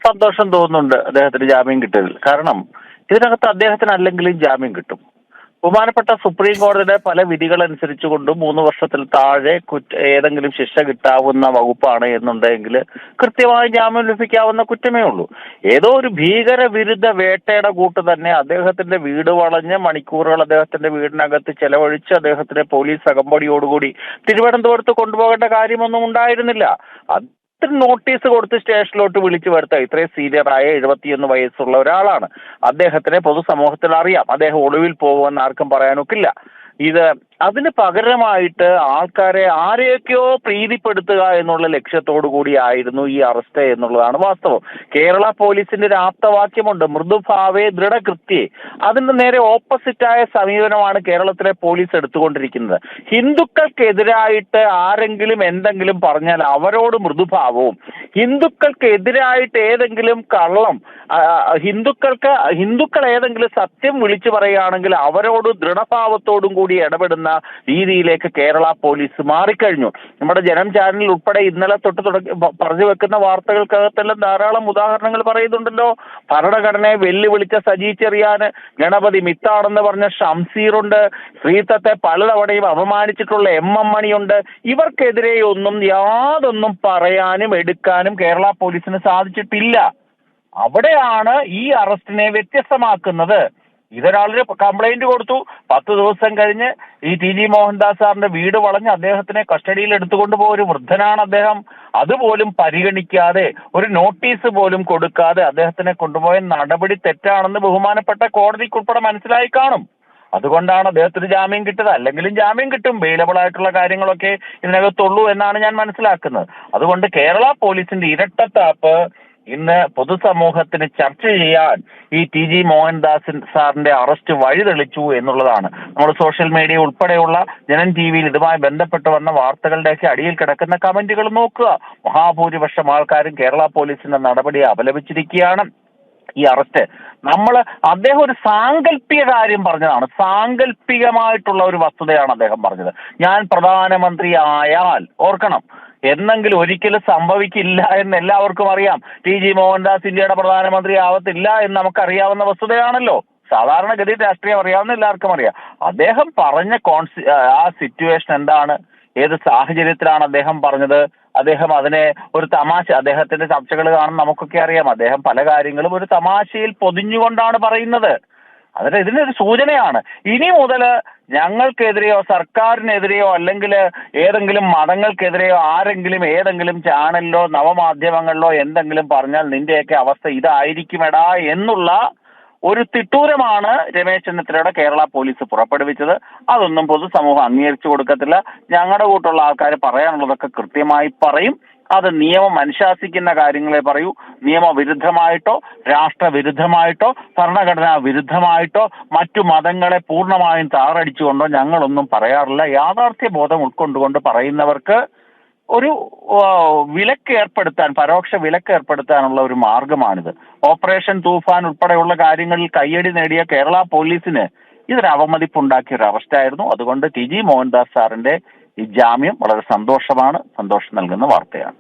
സന്തോഷം തോന്നുന്നുണ്ട് അദ്ദേഹത്തിന് ജാമ്യം കിട്ടിയതിൽ. കാരണം ഇതിനകത്ത് അദ്ദേഹത്തിന് അല്ലെങ്കിലും ജാമ്യം കിട്ടും. ബഹുമാനപ്പെട്ട സുപ്രീം കോടതിയുടെ പല വിധികൾ അനുസരിച്ചുകൊണ്ടും 3 വർഷത്തിൽ താഴെ ഏതെങ്കിലും ശിക്ഷ കിട്ടാവുന്ന വകുപ്പാണ് എന്നുണ്ടെങ്കിൽ കൃത്യമായി ജാമ്യം ലഭിക്കാവുന്ന കുറ്റമേ ഉള്ളൂ. ഏതോ ഒരു ഭീകര വിരുദ്ധ വേട്ടയുടെ കൂട്ട് തന്നെ അദ്ദേഹത്തിന്റെ വീട് വളഞ്ഞ് മണിക്കൂറുകൾ അദ്ദേഹത്തിന്റെ വീടിനകത്ത് ചെലവഴിച്ച് അദ്ദേഹത്തിന്റെ പോലീസ് അകമ്പടിയോടുകൂടി തിരുവനന്തപുരത്ത് കൊണ്ടുപോകേണ്ട കാര്യമൊന്നും ഉണ്ടായിരുന്നില്ല. നോട്ടീസ് കൊടുത്ത് സ്റ്റേഷനിലോട്ട് വിളിച്ചു വരുത്തുക. ഇത്രയും സീനിയറായ 71 വയസ്സുള്ള ഒരാളാണ്. അദ്ദേഹത്തിനെ പൊതുസമൂഹത്തിൽ അറിയാം. അദ്ദേഹം ഒളിവിൽ പോകുമെന്ന് ആർക്കും പറയാനൊക്കില്ല. അതിന് പകരമായിട്ട് ആൾക്കാരെ ആരെയൊക്കെയോ പ്രീതിപ്പെടുത്തുക എന്നുള്ള ലക്ഷ്യത്തോടു കൂടിയായിരുന്നു ഈ അറസ്റ്റ് എന്നുള്ളതാണ് വാസ്തവം. കേരള പോലീസിന്റെ ഒരു ആപ്തവാക്യമുണ്ട്, മൃദുഭാവേ ദൃഢകൃത്യേ. അതിന് നേരെ ഓപ്പോസിറ്റായ സമീപനമാണ് കേരളത്തിലെ പോലീസ് എടുത്തുകൊണ്ടിരിക്കുന്നത്. ഹിന്ദുക്കൾക്കെതിരായിട്ട് ആരെങ്കിലും എന്തെങ്കിലും പറഞ്ഞാൽ അവരോട് മൃദുഭാവവും, ഹിന്ദുക്കൾക്കെതിരായിട്ട് ഏതെങ്കിലും കള്ളം, ഹിന്ദുക്കൾ ഏതെങ്കിലും സത്യം വിളിച്ചു പറയുകയാണെങ്കിൽ അവരോട് ദൃഢഭാവത്തോടും കൂടി ഇടപെടുന്ന രീതിയിലേക്ക് കേരള പോലീസ് മാറിക്കഴിഞ്ഞു. നമ്മുടെ ജനം ചാനൽ ഉൾപ്പെടെ ഇന്നലെ തൊട്ട് പറഞ്ഞു വെക്കുന്ന വാർത്തകൾക്കകത്തെല്ലാം ധാരാളം ഉദാഹരണങ്ങൾ പറയുന്നുണ്ടല്ലോ. ഭരണഘടനയെ വെല്ലുവിളിച്ച സജി ചെറിയാന്, ഗണപതി മിത്താണെന്ന് പറഞ്ഞ ഷംസീറുണ്ട്, സ്ത്രീത്വത്തെ പലതവണയും അപമാനിച്ചിട്ടുള്ള MM മണിയുണ്ട്. ഇവർക്കെതിരെയൊന്നും യാതൊന്നും പറയാനും എടുക്കാനും കേരള പോലീസിന് സാധിച്ചിട്ടില്ല. അവിടെയാണ് ഈ അറസ്റ്റിനെ വ്യത്യസ്തമാക്കുന്നത്. ഇതൊരാളൊരു കംപ്ലൈന്റ് കൊടുത്തു, 10 ദിവസം കഴിഞ്ഞ് ഈ TG മോഹൻദാസ് സാറിന്റെ വീട് വളഞ്ഞ് അദ്ദേഹത്തിനെ കസ്റ്റഡിയിൽ എടുത്തുകൊണ്ട് പോയ ഒരു വൃദ്ധനാണ് അദ്ദേഹം. അതുപോലും പരിഗണിക്കാതെ, ഒരു നോട്ടീസ് പോലും കൊടുക്കാതെ അദ്ദേഹത്തിനെ കൊണ്ടുപോയ നടപടി തെറ്റാണെന്ന് ബഹുമാനപ്പെട്ട കോടതിക്കുൾപ്പെടെ മനസ്സിലായി കാണും. അതുകൊണ്ടാണ് അദ്ദേഹത്തിന് ജാമ്യം കിട്ടിയത്. അല്ലെങ്കിലും ജാമ്യം കിട്ടും, ബെയിലബിൾ ആയിട്ടുള്ള കാര്യങ്ങളൊക്കെ ഇതിനകത്തുള്ളൂ എന്നാണ് ഞാൻ മനസ്സിലാക്കുന്നത്. അതുകൊണ്ട് കേരള പോലീസിന്റെ ഇരട്ടത്താപ്പ് ഇന്ന് പൊതുസമൂഹത്തിന് ചർച്ച ചെയ്യാൻ ഈ TG മോഹൻദാസ് സാറിന്റെ അറസ്റ്റ് വഴിതെളിച്ചു എന്നുള്ളതാണ്. നമ്മൾ സോഷ്യൽ മീഡിയ ഉൾപ്പെടെയുള്ള ജനം TVയിൽ ഇതുമായി ബന്ധപ്പെട്ട് വന്ന വാർത്തകളുടെയൊക്കെ അടിയിൽ കിടക്കുന്ന കമന്റുകൾ നോക്കുക. മഹാഭൂരിപക്ഷം ആൾക്കാരും കേരള പോലീസിന്റെ നടപടിയെ അപലപിച്ചിരിക്കുകയാണ്. ഈ അറസ്റ്റ് അദ്ദേഹം ഒരു സാങ്കല്പിക കാര്യം പറഞ്ഞതാണ്, സാങ്കല്പികമായിട്ടുള്ള ഒരു വസ്തുതയാണ് അദ്ദേഹം പറഞ്ഞത്. ഞാൻ പ്രധാനമന്ത്രി ആയാൽ, ഓർക്കണം, എന്നെങ്കിലും ഒരിക്കലും സംഭവിക്കില്ല എന്ന് എല്ലാവർക്കും അറിയാം. TG മോഹൻദാസ് ഇന്ത്യയുടെ പ്രധാനമന്ത്രി ആവത്തില്ല എന്ന് നമുക്കറിയാവുന്ന വസ്തുതയാണല്ലോ. സാധാരണഗതിയിൽ രാഷ്ട്രീയം അറിയാവുന്ന എല്ലാവർക്കും അറിയാം. അദ്ദേഹം പറഞ്ഞ ആ സിറ്റുവേഷൻ എന്താണ്, ഏത് സാഹചര്യത്തിലാണ് അദ്ദേഹം പറഞ്ഞത്, അദ്ദേഹം അതിനെ ഒരു തമാശ, അദ്ദേഹത്തിന്റെ ചർച്ചകൾ കാണുന്ന നമുക്കൊക്കെ അറിയാം, അദ്ദേഹം പല കാര്യങ്ങളും ഒരു തമാശയിൽ പൊതിഞ്ഞുകൊണ്ടാണ് പറയുന്നത്. അതിന് ഇതിനൊരു സൂചനയാണ്. ഇനി മുതൽ ഞങ്ങൾക്കെതിരെയോ സർക്കാരിനെതിരെയോ അല്ലെങ്കിൽ ഏതെങ്കിലും മതങ്ങൾക്കെതിരെയോ ആരെങ്കിലും ഏതെങ്കിലും ചാനലിലോ നവമാധ്യമങ്ങളിലോ എന്തെങ്കിലും പറഞ്ഞാൽ നിന്റെയൊക്കെ അവസ്ഥ ഇതായിരിക്കുമെടാ എന്നുള്ള ഒരു തിട്ടൂരമാണ് രമേശ് ചെന്നിത്തലയുടെ കേരള പോലീസ് പുറപ്പെടുവിച്ചത്. അതൊന്നും പൊതുസമൂഹം അംഗീകരിച്ചു കൊടുക്കത്തില്ല. ഞങ്ങളുടെ കൂട്ടുള്ള ആൾക്കാർ പറയാനുള്ളതൊക്കെ കൃത്യമായി പറയും. അത് നിയമം അനുശാസിക്കുന്ന കാര്യങ്ങളെ പറയൂ. നിയമവിരുദ്ധമായിട്ടോ രാഷ്ട്രവിരുദ്ധമായിട്ടോ ഭരണഘടനാ വിരുദ്ധമായിട്ടോ മറ്റു മതങ്ങളെ പൂർണ്ണമായും താറടിച്ചുകൊണ്ടോ ഞങ്ങളൊന്നും പറയാറില്ല. യാഥാർത്ഥ്യ ബോധം ഉൾക്കൊണ്ടുകൊണ്ട് പറയുന്നവർക്ക് ഒരു വിലക്ക് ഏർപ്പെടുത്താൻ, പരോക്ഷ വിലക്ക് ഏർപ്പെടുത്താനുള്ള ഒരു മാർഗമാണിത്. ഓപ്പറേഷൻ തൂഫാൻ ഉൾപ്പെടെയുള്ള കാര്യങ്ങളിൽ കയ്യടി നേടിയ കേരള പോലീസിന് ഇതൊരു അവമതിപ്പുണ്ടാക്കിയ ഒരു അറസ്റ്റായിരുന്നു. അതുകൊണ്ട് TG മോഹൻദാസ് സാറിന്റെ ഈ ജാമ്യം വളരെ സന്തോഷം നൽകുന്ന വാർത്തയാണ്.